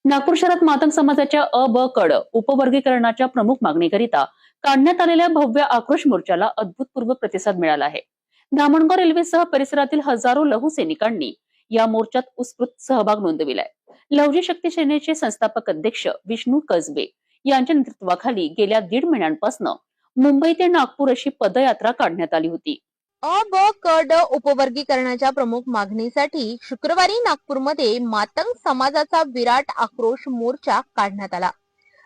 नागपूर शहरात मातंग समाजाच्या अ ब कड उपवर्गीकरणाच्या प्रमुख मागणीकरिता काढण्यात आलेल्या भव्य आक्रोश मोर्चाला अभूतपूर्व प्रतिसाद मिळाला आहे। धामणगाव रेल्वेसह परिसरातील हजारो लघु सैनिकांनी या मोर्चात उत्स्फूर्त सहभाग नोंदविलाय। लहुजी शक्ती सेनेचे संस्थापक अध्यक्ष विष्णू कसबे यांच्या नेतृत्वाखाली गेल्या 1.5 महिन्यांपासून मुंबई ते नागपूर अशी पदयात्रा काढण्यात आली होती। अ ब क ड उपवर्गीकरणाच्या प्रमुख मागणीसाठी शुक्रवारी नागपूरमध्ये मातंग समाजाचा विराट आक्रोश मोर्चा काढण्यात आला।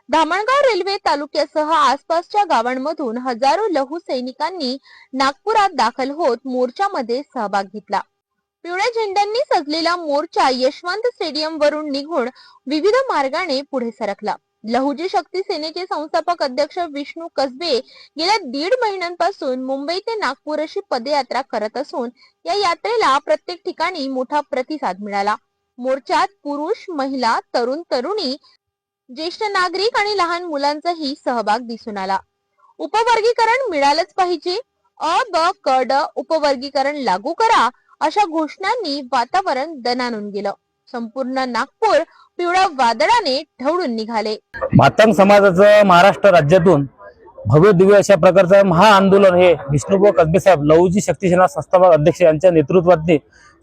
धामणगाव रेल्वे तालुक्यासह आसपासच्या गावांमधून हजारो लघु सैनिकांनी नागपुरात दाखल होत मोर्चामध्ये सहभाग घेतला। पिवळ्या झेंड्यांनी सजलेला मोर्चा यशवंत स्टेडियम वरून निघून विविध मार्गाने पुढे सरकला। लहुजी शक्ती सेनेचे संस्थापक अध्यक्ष विष्णू कसबे गेल्या 1.5 महिन्यांपासून मुंबई ते नागपूर अशी पदयात्रा करत असून या यात्रेला प्रत्येक ठिकाणी मोठा प्रतिसाद मिळाला। मोर्चात पुरुष, महिला, तरुण तरुणी, ज्येष्ठ नागरिक आणि लहान मुलांचाही सहभाग दिसून आला। उपवर्गीकरण मिळालंच पाहिजे, अ ब क ड उपवर्गीकरण लागू करा अशा घोषणांनी वातावरण दणाणून गेलं। संपूर्ण नागपूर पिवळ्या वादळाने ढवळून निघाले। मातंग समाजाचं महाराष्ट्र राज्यातून भव्य दिव्य अशा प्रकारचं महाआंदोलन हे विष्णू कसबे साहेब लहुजी शक्ती सेना संस्थापक अध्यक्ष यांच्या नेतृत्वात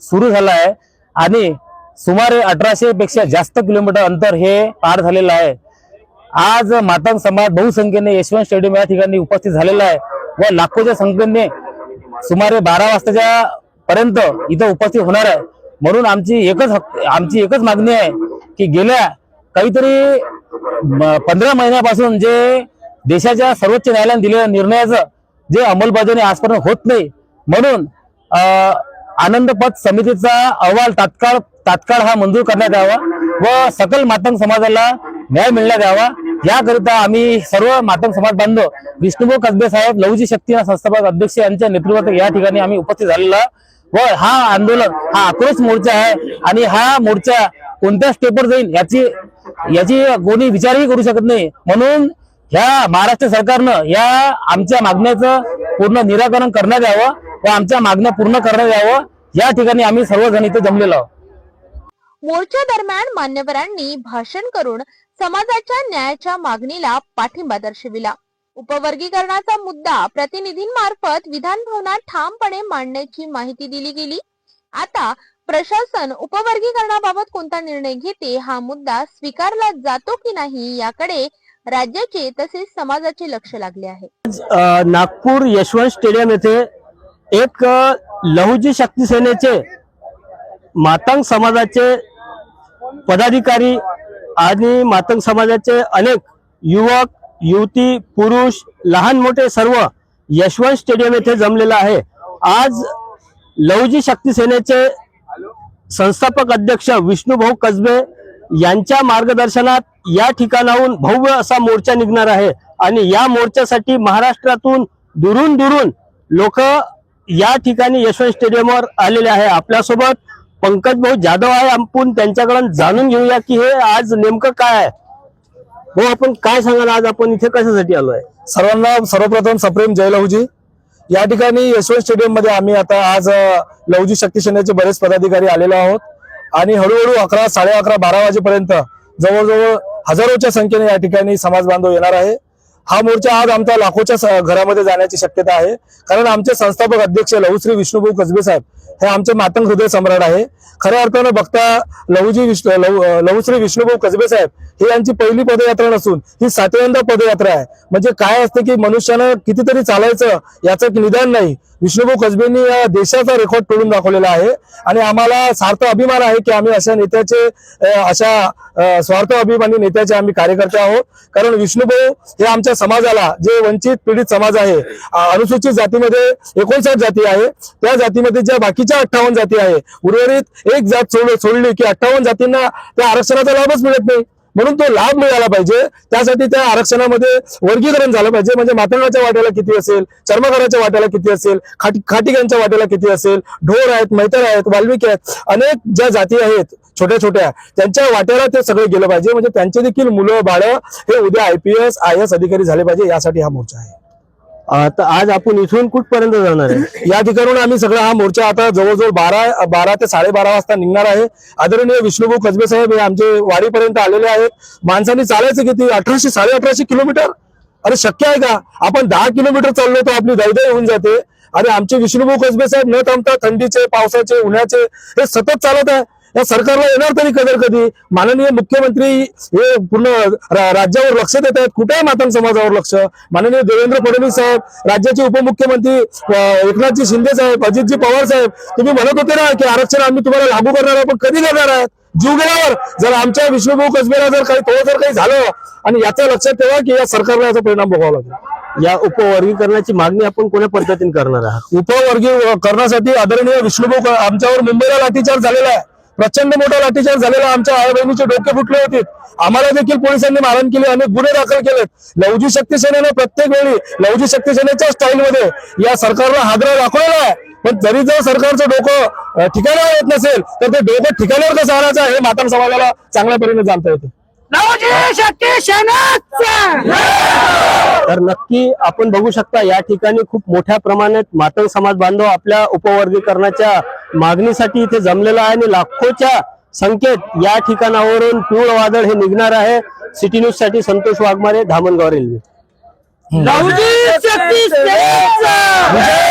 सुरू झालं आहे आणि सुमारे 1800 पेक्षा जास्त किलोमीटर अंतर हे पार झालेलं आहे। आज मातंग समाज बहुसंख्येने यशवंत स्टेडियम या ठिकाणी उपस्थित झालेला आहे व लाखोच्या संख्येने सुमारे 12 वाजताच्या पर्यंत इथं उपस्थित होणार आहे। म्हणून आमची एकच मागणी आहे की गेल्या काहीतरी 15 महिन्यापासून जे देशाच्या सर्वोच्च न्यायालयाने दिलेल्या निर्णयाचं जे अंमलबजावणी आजपर्यंत होत नाही, म्हणून आनंदपथ समितीचा अहवाल तात्काळ हा मंजूर करण्यात यावा व सकल मातंग समाजाला न्याय मिळण्यात यावा याकरिता आम्ही सर्व मातंग समाज बांधव विष्णू कसबे साहेब लहुजी शक्ती संस्थापक अध्यक्ष यांच्या नेतृत्वात या ठिकाणी आम्ही उपस्थित झालेला व हा आंदोलन हा आक्रोश मोर्चा आहे आणि हा मोर्चा कोणत्या स्टेपवर जाईल याची कोणी विचारही करू शकत नाही। म्हणून ह्या महाराष्ट्र सरकारनं या आमच्या मागण्याचं पूर्ण निराकरण करण्यात यावं व आमच्या मागण्या पूर्ण करण्यात यावं या ठिकाणी आम्ही सर्वजण इथे जमलेलो आहोत। मोर्चा दरम्यान मान्यवरांनी भाषण करून समाजाच्या न्यायाच्या मागणीला पाठिंबा दर्शविला। उपवर्गीकरणाचा मुद्दा प्रतिनिधींमार्फत विधान भवनात ठामपणे मांडण्याची माहिती दिली गेली। आता प्रशासन उपवर्गीकरणाबाबत कोणता निर्णय घेते हा मुद्दा स्वीकारला जातो की नाही याकडे राज्याचे तसेच समाजाचे लक्ष लागले आहे। नागपूर यशवंत स्टेडियम येथे एक लहुजी शक्ती सेनेचे मातंग समाजाचे पदाधिकारी आणि मातंग समाजाचे अनेक युवक युवती पुरुष लहान मोठे सर्व यशवंत स्टेडियम येथे जमलेला आहे। आज लहुजी शक्ती सेनेचे संस्थापक अध्यक्ष विष्णू भाऊ कसबे यांच्या मार्गदर्शनात या ठिकाणाहून भव्य असा मोर्चा निघणार आहे आणि या मोर्चासाठी महाराष्ट्रातून दुरून लोक या ठिकाणी यशवंत स्टेडियमवर आलेले आहे। आपल्यासोबत पंकज भाऊ जाधव आहे, आपण त्यांच्याकडून जाणून घेऊया की हे आज नेमकं काय आहे। हो, आपण काय सांगाल आज आपण इथे कशासाठी आलो आहे? सर्वांना सर्वप्रथम सप्रेम जय लहुजी। या ठिकाणी यशवंत स्टेडियम मध्ये आम्ही आता आज लहुजी शक्ती सेनेचे बरेच पदाधिकारी आलेलो आहोत आणि हळूहळू 11, 11:30, 12 वाजेपर्यंत जवळजवळ हजारोच्या संख्येने या ठिकाणी समाज बांधव येणार आहे। हा मोर्चा आज आमच्या लाखोच्या घरामध्ये जाण्याची शक्यता आहे, कारण आमचे संस्थापक अध्यक्ष लहुश्री विष्णूभाऊ कसबे साहेब हे आमचे मातंग हृदय सम्राट आहे। खऱ्या अर्थानं बघता लहुश्री विष्णूभाऊ कसबे साहेब ही यांची पहिली पदयात्रा नसून ही 7व्यांदा पदयात्रा आहे। म्हणजे काय असते की मनुष्यानं कितीतरी चालायचं याचं निदान नाही, विष्णूभाऊ कसबेंनी या देशाचा रेकॉर्ड तोडून दाखवलेला आहे आणि आम्हाला सार्थ अभिमान आहे की आम्ही अशा नेत्याचे अशा स्वार्थ अभिमानी नेत्याचे आम्ही कार्यकर्ते आहोत। कारण विष्णूभाऊ हे आमच्या समाजाला जे वंचित पीडित समाज आहे, अनुसूचित जातीमध्ये 59 जाती आहे, त्या जातीमध्ये ज्या बाकीच्या 58 जाती आहे, उर्वरित एक जात सोडली की 58 जातींना त्या आरक्षणाचा लाभच मिळत नाही। म्हणून तो लाभ मिळाला पाहिजे, त्यासाठी त्या आरक्षणामध्ये वर्गीकरण झालं पाहिजे। म्हणजे मातंगाच्या वाट्याला किती असेल, चर्मकाराच्या वाट्याला किती असेल, खाटीकांच्या वाट्याला किती असेल, ढोर आहेत, मैतर आहेत, वाल्मिकी आहेत, अनेक ज्या जाती आहेत छोट्या छोट्या त्यांच्या वाट्याला ते सगळे गेलं पाहिजे। म्हणजे त्यांचे देखील मुलं बाळ हे उद्या IPS IAS अधिकारी झाले पाहिजे, यासाठी हा मोर्चा आहे। तर आज आपण इथून कुठपर्यंत जाणार आहे? या ठिकाणून आम्ही सगळा हा मोर्चा आता जवळजवळ 12 ते 12:30 वाजता निघणार आहे. आदरणीय विष्णुभाऊ कसबे साहेब हे आमचे वाडीपर्यंत आलेले आहेत. माणसांनी चालायचं किती 1800-1850 किलोमीटर. अरे शक्य आहे का? आपण 10 किलोमीटर चाललो तर आपली दैदै होऊन जाते. आणि आमचे विष्णुभाऊ कसबे साहेब न थांबता थंडीचे, पावसाचे, उन्हाचे हे सतत चालत आहे. या सरकारला येणार तरी कदर कधी? माननीय मुख्यमंत्री हे पूर्ण राज्यावर लक्ष देत आहेत. कुठे आहे मातंग समाजावर लक्ष? माननीय देवेंद्र फडणवीस साहेब, राज्याचे उपमुख्यमंत्री एकनाथजी शिंदे साहेब, अजितजी पवार साहेब, तुम्ही म्हणत होते ना की आरक्षण आम्ही तुम्हाला लागू करणार आहे, पण कधी करणार आहात? जीव गेल्यावर जर आमच्या विष्णुभाऊ कसबेला जर काही झालं आणि याचं लक्षात ठेवा की या सरकारला याचा परिणाम भोगावा लागेल. या उपवर्गीकरणाची मागणी आपण कोण्या पद्धतीने करणार आहात? उपवर्गीय करण्यासाठी आदरणीय विष्णुभाऊ आमच्यावर मुंबईला लाठीचार्ज झालेला आहे. प्रचंड मोठा लाठीचार्ज झालेला. आमच्या आई बहिणीचे डोके फुटले होते. आम्हाला देखील पोलिसांनी मारहाण केली, अनेक गुन्हे दाखल केलेत. लवजी शक्ती सेनेने प्रत्येक वेळी लवजी शक्ती सेनेच्या स्टाईलमध्ये या सरकारला हादरा दाखवलेला आहे. पण जरी जर सरकारचं डोकं ठिकाणावर येत नसेल तर ते डोकं ठिकाणावर कसं आणायचं हे मातंग समाजाला चांगल्या परीने जाणता येते. तर नक्की आपण बघू शकता या ठिकाणी खूप मोठ्या प्रमाणात मातंग समाज बांधव आपल्या उपवर्गीकरणाच्या मागणीसाठी इथे जमलेला आहे आणि लाखोच्या संख्येत या ठिकाणावरून पिवळं वादळ हे निघणार आहे. सिटी न्यूज साठी संतोष वाघमारे, धामणगाव रेल्वे. विजय